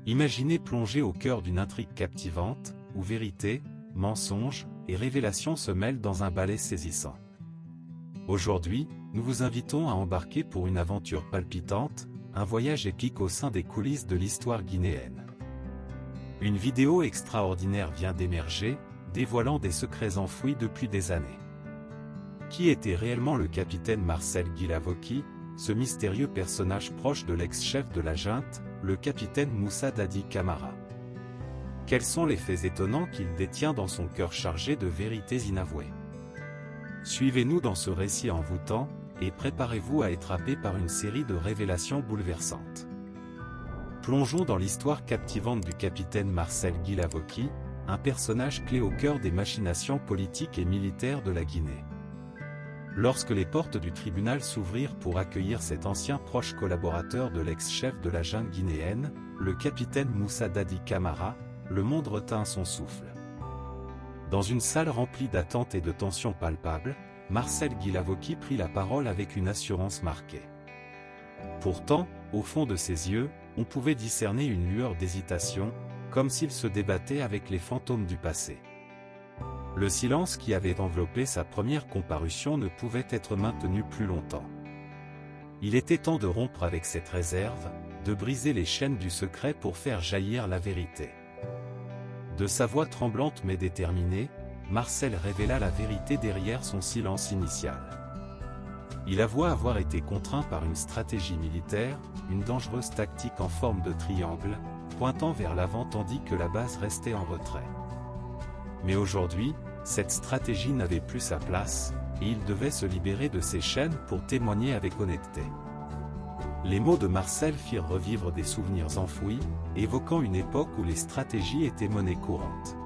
Imaginez plonger au cœur d'une intrigue captivante, où vérité, mensonge et révélation se mêlent dans un ballet saisissant. Aujourd'hui, nous vous invitons à embarquer pour une aventure palpitante, un voyage épique au sein des coulisses de l'histoire guinéenne. Une vidéo extraordinaire vient d'émerger, dévoilant des secrets enfouis depuis des années. Qui était réellement le capitaine Marcel Guy Lavocky, ce mystérieux personnage proche de l'ex-chef de la junte, le capitaine Moussa Dadi Camara? Quels sont les faits étonnants qu'il détient dans son cœur chargé de vérités inavouées? Suivez-nous dans ce récit envoûtant, et préparez-vous à être happé par une série de révélations bouleversantes. Plongeons dans l'histoire captivante du capitaine Marcel Guy Lavocky, un personnage clé au cœur des machinations politiques et militaires de la Guinée. Lorsque les portes du tribunal s'ouvrirent pour accueillir cet ancien proche collaborateur de l'ex-chef de la junte guinéenne, le capitaine Moussa Dadi Camara, le monde retint son souffle. Dans une salle remplie d'attentes et de tensions palpables, Marcel Guy Lavocky prit la parole avec une assurance marquée. Pourtant, au fond de ses yeux, on pouvait discerner une lueur d'hésitation, comme s'il se débattait avec les fantômes du passé. Le silence qui avait enveloppé sa première comparution ne pouvait être maintenu plus longtemps. Il était temps de rompre avec cette réserve, de briser les chaînes du secret pour faire jaillir la vérité. De sa voix tremblante mais déterminée, Marcel révéla la vérité derrière son silence initial. Il avoua avoir été contraint par une stratégie militaire, une dangereuse tactique en forme de triangle, pointant vers l'avant tandis que la base restait en retrait. Mais aujourd'hui, cette stratégie n'avait plus sa place, et il devait se libérer de ses chaînes pour témoigner avec honnêteté. Les mots de Marcel firent revivre des souvenirs enfouis, évoquant une époque où les stratégies étaient monnaie courante.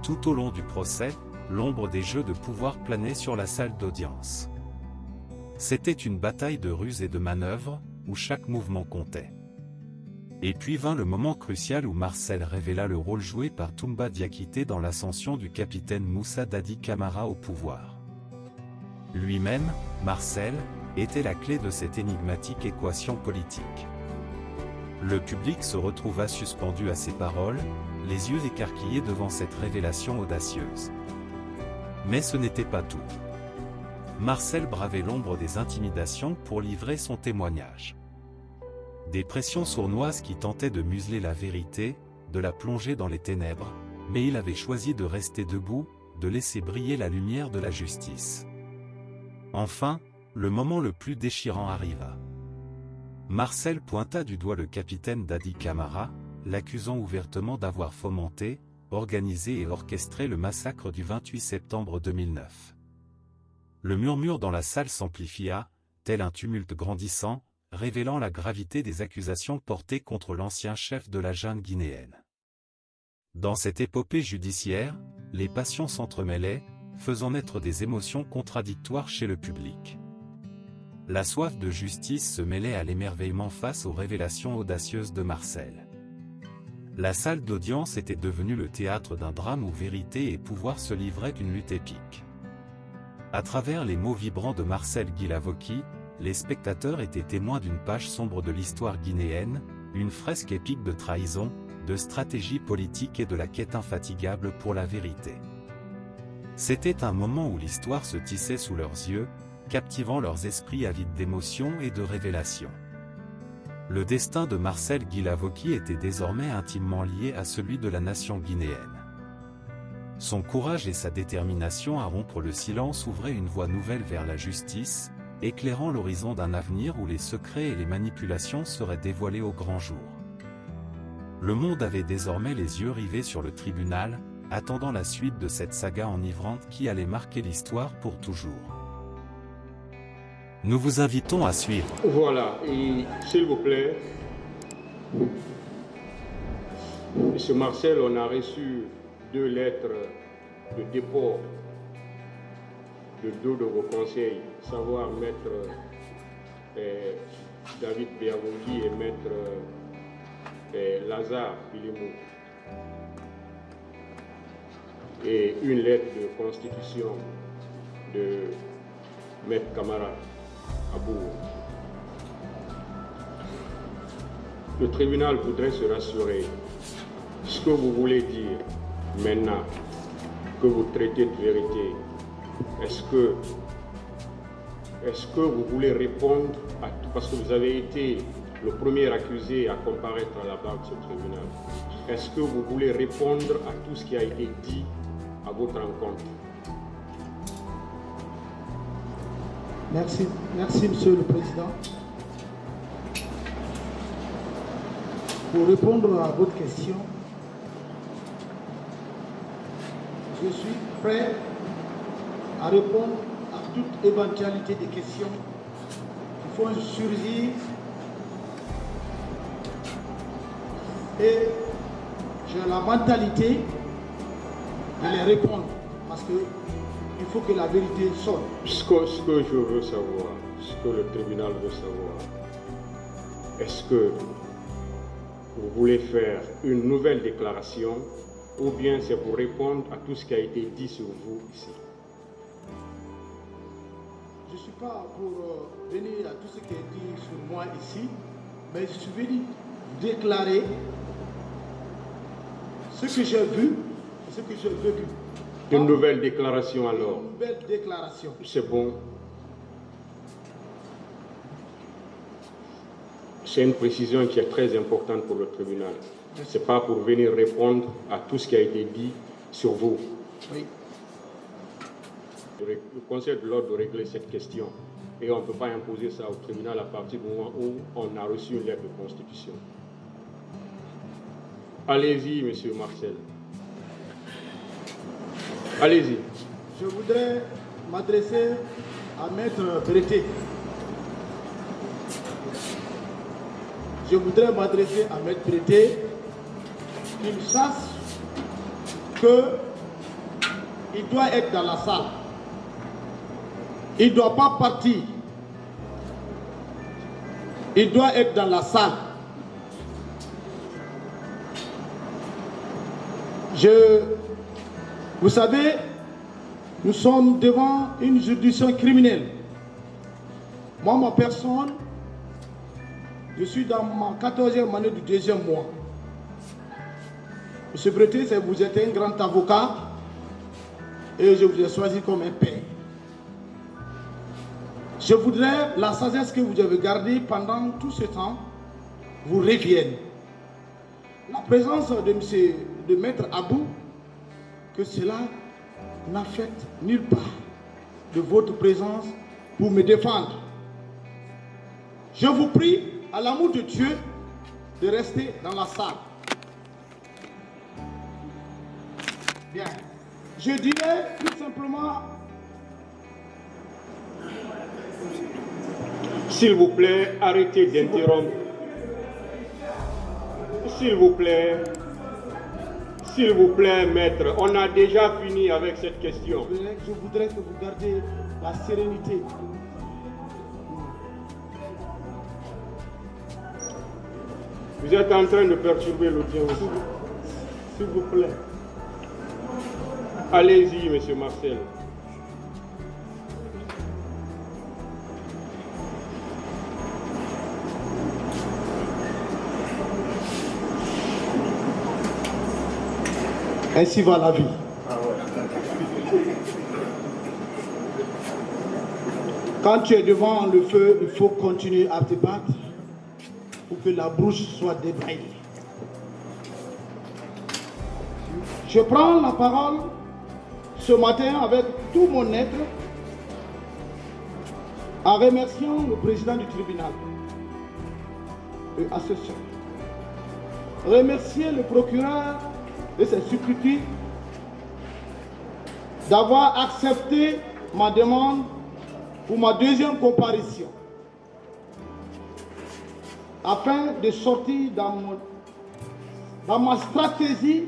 Tout au long du procès, l'ombre des jeux de pouvoir planait sur la salle d'audience. C'était une bataille de ruses et de manœuvres, où chaque mouvement comptait. Et puis vint le moment crucial où Marcel révéla le rôle joué par Toumba Diakité dans l'ascension du capitaine Moussa Dadi Camara au pouvoir. Lui-même, Marcel, était la clé de cette énigmatique équation politique. Le public se retrouva suspendu à ses paroles, les yeux écarquillés devant cette révélation audacieuse. Mais ce n'était pas tout. Marcel bravait l'ombre des intimidations pour livrer son témoignage. Des pressions sournoises qui tentaient de museler la vérité, de la plonger dans les ténèbres, mais il avait choisi de rester debout, de laisser briller la lumière de la justice. Enfin, le moment le plus déchirant arriva. Marcel pointa du doigt le capitaine Dadi Camara, l'accusant ouvertement d'avoir fomenté, organisé et orchestré le massacre du 28 septembre 2009. Le murmure dans la salle s'amplifia, tel un tumulte grandissant, révélant la gravité des accusations portées contre l'ancien chef de la junte guinéenne. Dans cette épopée judiciaire, les passions s'entremêlaient, faisant naître des émotions contradictoires chez le public. La soif de justice se mêlait à l'émerveillement face aux révélations audacieuses de Marcel. La salle d'audience était devenue le théâtre d'un drame où vérité et pouvoir se livraient d'une lutte épique. À travers les mots vibrants de Marcel Guy Lavocky, les spectateurs étaient témoins d'une page sombre de l'histoire guinéenne, une fresque épique de trahison, de stratégie politique et de la quête infatigable pour la vérité. C'était un moment où l'histoire se tissait sous leurs yeux, captivant leurs esprits avides d'émotions et de révélations. Le destin de Marcel Guy Lavocky était désormais intimement lié à celui de la nation guinéenne. Son courage et sa détermination à rompre le silence ouvraient une voie nouvelle vers la justice, éclairant l'horizon d'un avenir où les secrets et les manipulations seraient dévoilés au grand jour. Le monde avait désormais les yeux rivés sur le tribunal, attendant la suite de cette saga enivrante qui allait marquer l'histoire pour toujours. Nous vous invitons à suivre. Voilà, et s'il vous plaît, Monsieur Marcel, on a reçu 2 lettres de dépôt de dos de vos conseils, savoir Maître David Biavoudi et Maître Lazare Filimou. Et une lettre de constitution de Maître Camara Abou. Le tribunal voudrait se rassurer. Ce que vous voulez dire maintenant que vous traitez de vérité, est-ce que vous voulez répondre à tout, parce que vous avez été le premier accusé à comparaître à la barre de ce tribunal. Est-ce que vous voulez répondre à tout ce qui a été dit à votre rencontre? Merci. Merci, Monsieur le Président. Pour répondre à votre question, je suis prêt à répondre à toute éventualité des questions qui font surgir et j'ai la mentalité de les répondre parce qu'il faut que la vérité sorte. Ce que je veux savoir, ce que le tribunal veut savoir, est-ce que vous voulez faire une nouvelle déclaration ou bien c'est pour répondre à tout ce qui a été dit sur vous ici? Je ne suis pas pour venir à tout ce qui est dit sur moi ici, mais je suis venu déclarer ce que j'ai vu et ce que j'ai vécu. Une nouvelle déclaration alors? Une nouvelle déclaration. C'est bon. C'est une précision qui est très importante pour le tribunal. Ce n'est pas pour venir répondre à tout ce qui a été dit sur vous. Oui. Le Conseil de l'ordre de régler cette question. Et on ne peut pas imposer ça au tribunal à partir du moment où on a reçu une lettre de constitution. Allez-y, monsieur Marcel. Allez-y. Je voudrais m'adresser à Maître Breté. Je voudrais m'adresser à Maître Breté qu'il sache qu'il doit être dans la salle. Il ne doit pas partir. Il doit être dans la salle. Vous savez, nous sommes devant une juridiction criminelle. Moi, ma personne, je suis dans ma 14e année du 2e mois. Monsieur Breté, vous êtes un grand avocat et je vous ai choisi comme un père. Je voudrais la sagesse que vous avez gardée pendant tout ce temps vous revienne. La présence de Maître Abou, que cela n'a fait nulle part de votre présence pour me défendre. Je vous prie, à l'amour de Dieu, de rester dans la salle. Bien. Je dirais tout simplement... S'il vous plaît, arrêtez d'interrompre. S'il vous plaît, maître, on a déjà fini avec cette question. Je voudrais que vous gardiez la sérénité. Vous êtes en train de perturber l'audience. S'il vous plaît. Allez-y, monsieur Marcel. Ainsi va la vie. Quand tu es devant le feu, il faut continuer à te battre pour que la bouche soit débraillée. Je prends la parole ce matin avec tout mon être en remerciant le président du tribunal et associé. Remercier le procureur de ses supplicités d'avoir accepté ma demande pour ma deuxième comparution afin de sortir dans ma stratégie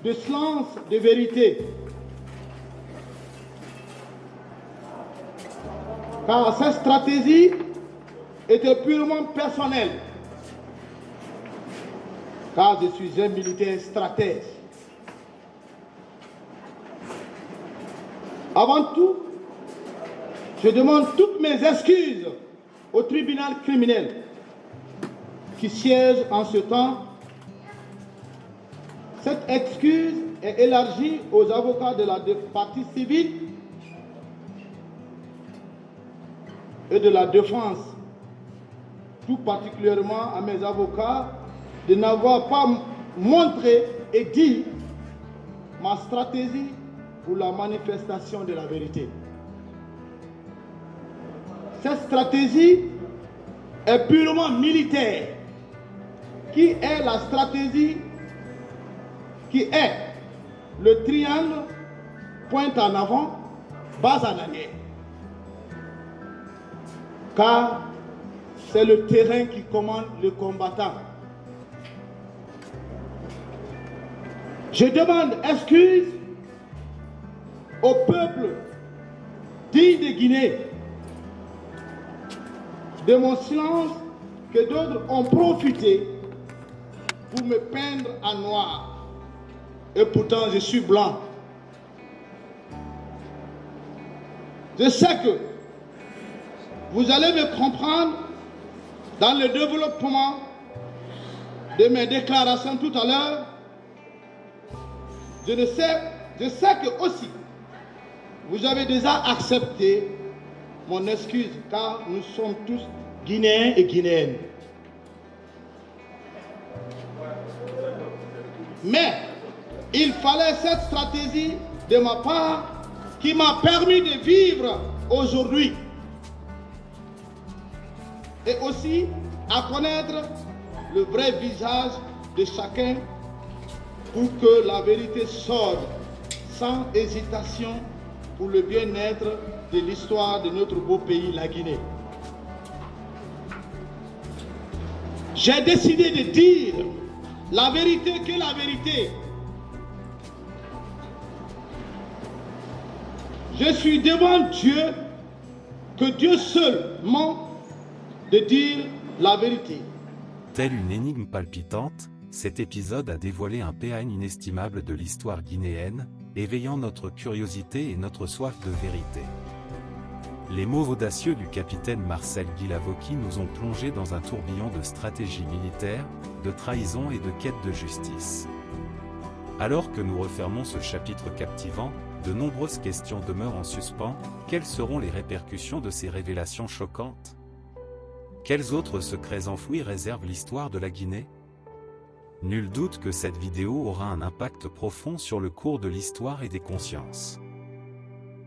de silence de vérité. Car cette stratégie était purement personnelle. Car je suis un militaire stratège. Avant tout, je demande toutes mes excuses au tribunal criminel qui siège en ce temps. Cette excuse est élargie aux avocats de la partie civile et de la défense, tout particulièrement à mes avocats, de n'avoir pas montré et dit ma stratégie pour la manifestation de la vérité. Cette stratégie est purement militaire, qui est la stratégie qui est le triangle pointe en avant, base en arrière. Car c'est le terrain qui commande le combattant. Je demande excuse au peuple digne de Guinée de mon silence que d'autres ont profité pour me peindre en noir. Et pourtant, je suis blanc. Je sais que vous allez me comprendre dans le développement de mes déclarations tout à l'heure. Je sais que aussi, vous avez déjà accepté mon excuse, car nous sommes tous Guinéens et Guinéennes. Mais il fallait cette stratégie de ma part qui m'a permis de vivre aujourd'hui. Et aussi à connaître le vrai visage de chacun pour que la vérité sorte sans hésitation pour le bien-être de l'histoire de notre beau pays, la Guinée. J'ai décidé de dire la vérité que la vérité. Je suis devant Dieu, que Dieu seul ment de dire la vérité. Telle une énigme palpitante, cet épisode a dévoilé un péane inestimable de l'histoire guinéenne, éveillant notre curiosité et notre soif de vérité. Les mots audacieux du capitaine Marcel Guy-Lavocki nous ont plongés dans un tourbillon de stratégie militaire, de trahison et de quête de justice. Alors que nous refermons ce chapitre captivant, de nombreuses questions demeurent en suspens. Quelles seront les répercussions de ces révélations choquantes? Quels autres secrets enfouis réserve l'histoire de la Guinée? Nul doute que cette vidéo aura un impact profond sur le cours de l'histoire et des consciences.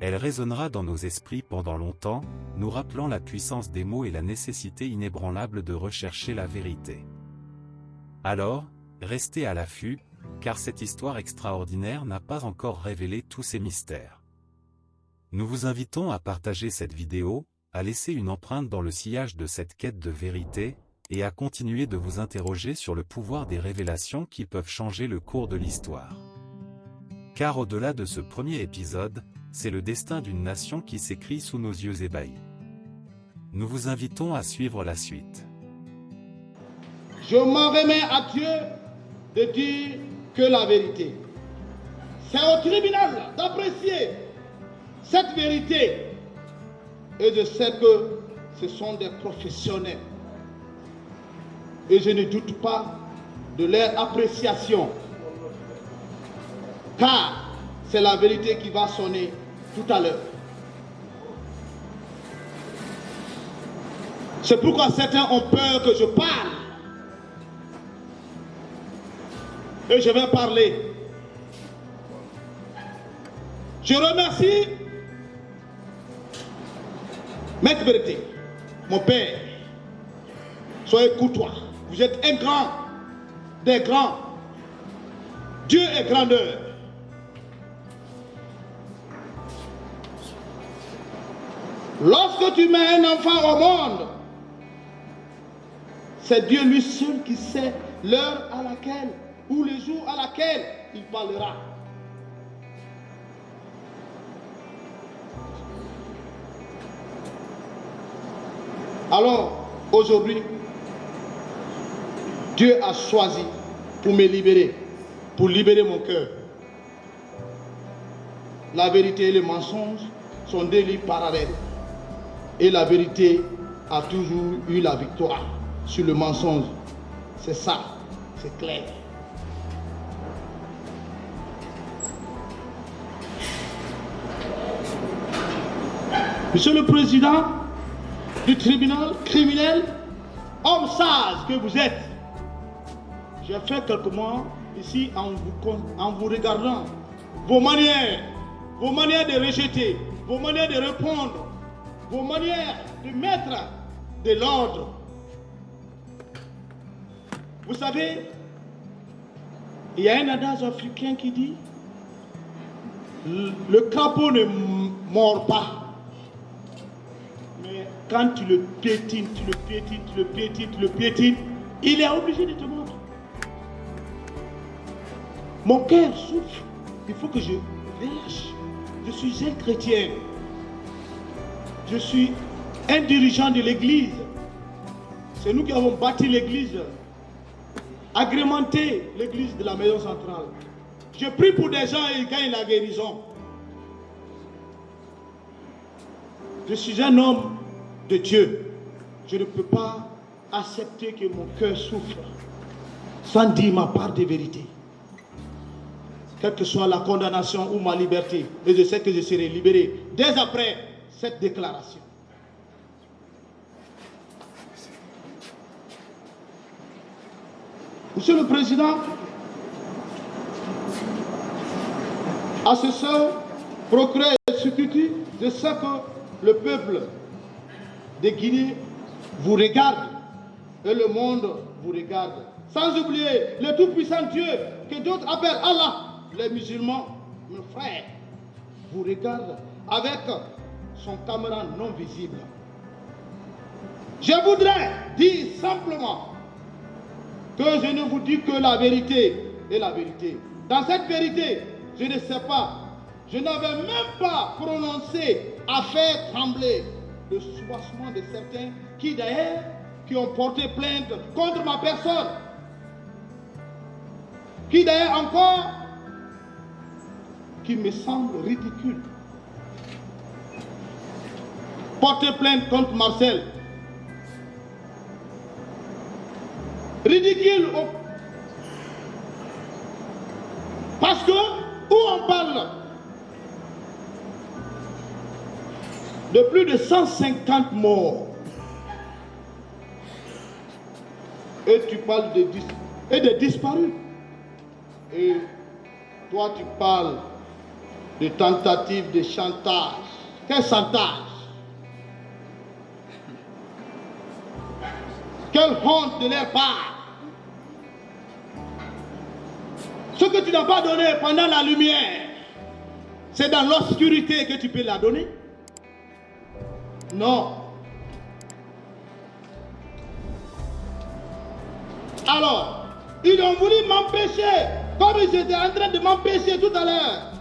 Elle résonnera dans nos esprits pendant longtemps, nous rappelant la puissance des mots et la nécessité inébranlable de rechercher la vérité. Alors, restez à l'affût, car cette histoire extraordinaire n'a pas encore révélé tous ses mystères. Nous vous invitons à partager cette vidéo, à laisser une empreinte dans le sillage de cette quête de vérité, et à continuer de vous interroger sur le pouvoir des révélations qui peuvent changer le cours de l'histoire. Car au-delà de ce premier épisode, c'est le destin d'une nation qui s'écrit sous nos yeux ébahis. Nous vous invitons à suivre la suite. Je m'en remets à Dieu de dire que la vérité. C'est au tribunal d'apprécier cette vérité. Et je sais que ce sont des professionnels. Et je ne doute pas de leur appréciation. Car c'est la vérité qui va sonner tout à l'heure. C'est pourquoi certains ont peur que je parle. Et je vais parler. Je remercie Maître Vérité, mon père. Soyez courtois. Vous êtes un grand, des grands. Dieu est grandeur. Lorsque tu mets un enfant au monde, c'est Dieu lui seul qui sait l'heure à laquelle ou le jour à laquelle il parlera. Alors, aujourd'hui, Dieu a choisi pour me libérer, pour libérer mon cœur. La vérité et le mensonge sont deux livres parallèles. Et la vérité a toujours eu la victoire sur le mensonge. C'est ça, c'est clair. Monsieur le Président du tribunal criminel, homme sage que vous êtes, j'ai fait quelques mois ici en vous regardant vos manières de rejeter, vos manières de répondre, vos manières de mettre de l'ordre. Vous savez, il y a un adage africain qui dit le crapaud ne mord pas. Mais quand tu le piétines, il est obligé de te mordre. Mon cœur souffre. Il faut que je relâche. Je suis un chrétien. Je suis un dirigeant de l'église. C'est nous qui avons bâti l'église, agrémenté l'église de la maison centrale. Je prie pour des gens et ils gagnent la guérison. Je suis un homme de Dieu. Je ne peux pas accepter que mon cœur souffre sans dire ma part de vérité. Quelle que soit la condamnation ou ma liberté, et je sais que je serai libéré dès après cette déclaration. Monsieur le Président, à ce seul procureur substitut, je sais que le peuple de Guinée vous regarde et le monde vous regarde. Sans oublier le tout-puissant Dieu que d'autres appellent Allah. Les musulmans, mes frères, vous regardent avec son caméra non visible. Je voudrais dire simplement que je ne vous dis que la vérité et la vérité. Dans cette vérité, je ne sais pas, je n'avais même pas prononcé à faire trembler le soubassement de certains qui d'ailleurs, qui ont porté plainte contre ma personne. Qui d'ailleurs encore, qui me semble ridicule. Porter plainte contre Marcel. Ridicule. Parce que, où on parle de plus de 150 morts, et tu parles de disparus. Et toi, tu parles de tentatives de chantage. Quel chantage? Quelle honte de leur part. Ce que tu n'as pas donné pendant la lumière, c'est dans l'obscurité que tu peux la donner? Non. Alors, ils ont voulu m'empêcher, comme ils étaient en train de m'empêcher tout à l'heure.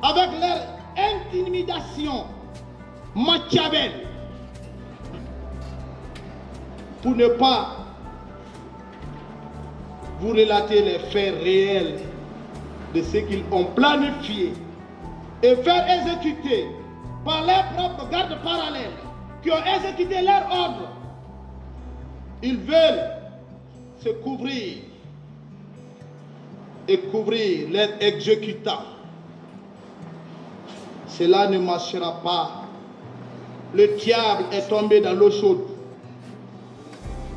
Avec leur intimidation machiavélique, pour ne pas vous relater les faits réels de ce qu'ils ont planifié et faire exécuter par leurs propres gardes parallèles qui ont exécuté leur ordre. Ils veulent se couvrir et couvrir leurs exécutants. Cela ne marchera pas. Le diable est tombé dans l'eau chaude.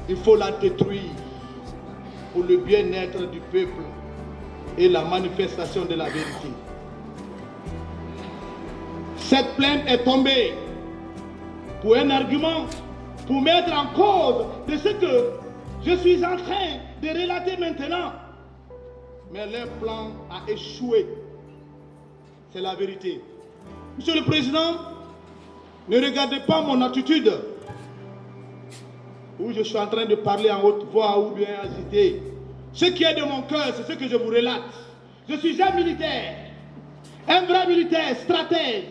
Il faut la détruire pour le bien-être du peuple et la manifestation de la vérité. Cette plainte est tombée pour un argument, pour mettre en cause de ce que je suis en train de relater maintenant. Mais leur plan a échoué. C'est la vérité. Monsieur le Président, ne regardez pas mon attitude, où je suis en train de parler en haute voix ou bien agité. Ce qui est de mon cœur, c'est ce que je vous relate. Je suis un militaire, un vrai militaire, stratège.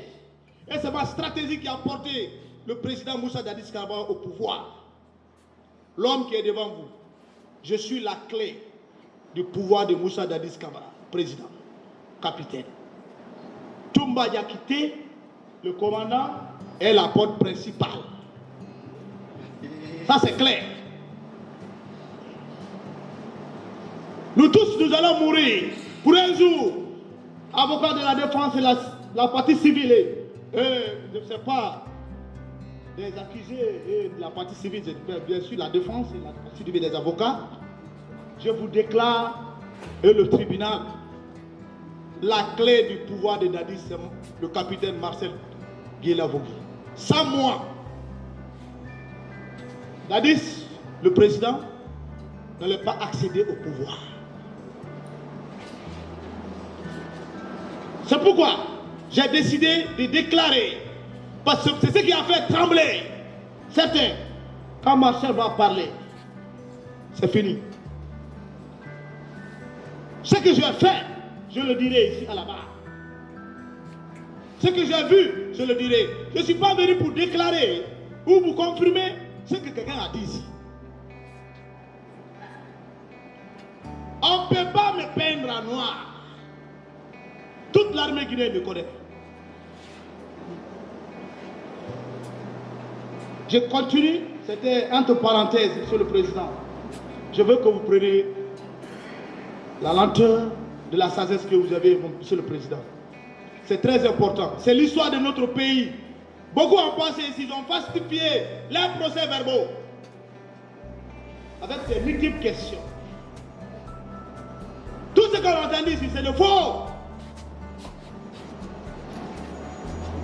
Et c'est ma stratégie qui a porté le président Moussa Dadis Camara au pouvoir. L'homme qui est devant vous, je suis la clé du pouvoir de Moussa Dadis Camara, président, capitaine. Toumba Yakité, le commandant, est la porte principale. Ça, c'est clair. Nous tous, nous allons mourir. Pour un jour, avocat de la défense et la partie civile, je ne sais pas, des accusés et de la partie civile, bien sûr la défense et la partie civile des avocats, je vous déclare, et le tribunal, la clé du pouvoir de Dadis, c'est le capitaine Marcel Guélavogui. Sans moi, Dadis, le président, n'allait pas accéder au pouvoir. C'est pourquoi j'ai décidé de déclarer, parce que c'est ce qui a fait trembler certains. Quand Marcel va parler, c'est fini. Ce que j'ai fait, je le dirai ici à la barre. Ce que j'ai vu, je le dirai. Je ne suis pas venu pour déclarer ou pour confirmer ce que quelqu'un a dit ici. On ne peut pas me peindre en noir. Toute l'armée guinéenne me connaît. Je continue, c'était entre parenthèses, Monsieur le Président. Je veux que vous preniez la lenteur de la sagesse que vous avez, Monsieur le Président. C'est très important. C'est l'histoire de notre pays. Beaucoup ont pensé ici, ils ont falsifié les procès-verbaux avec ces multiples questions. Tout ce qu'on a entendu ici, c'est le faux.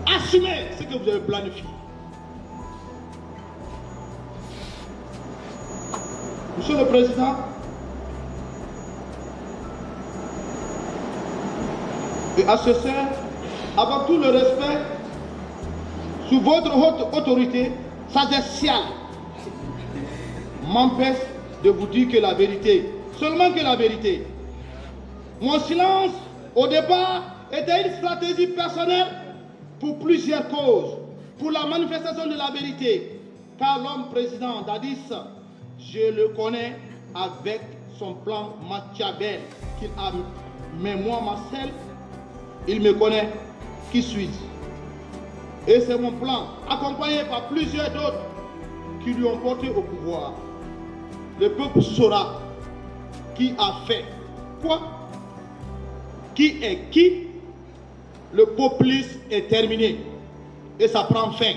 Assumez ce que vous avez planifié. Monsieur le Président, et à ce sein, avec tout le respect, sous votre haute autorité sagessiale, m'empêche de vous dire que la vérité, seulement que la vérité. Mon silence, au départ, était une stratégie personnelle pour plusieurs causes. Pour la manifestation de la vérité, car l'homme président Dadis, je le connais avec son plan Machiavel qu'il a. Mais moi, Marcel, il me connaît. Qui suis-je? Et c'est mon plan, accompagné par plusieurs d'autres qui lui ont porté au pouvoir. Le peuple saura qui a fait quoi, qui est qui. Le populisme est terminé et ça prend fin.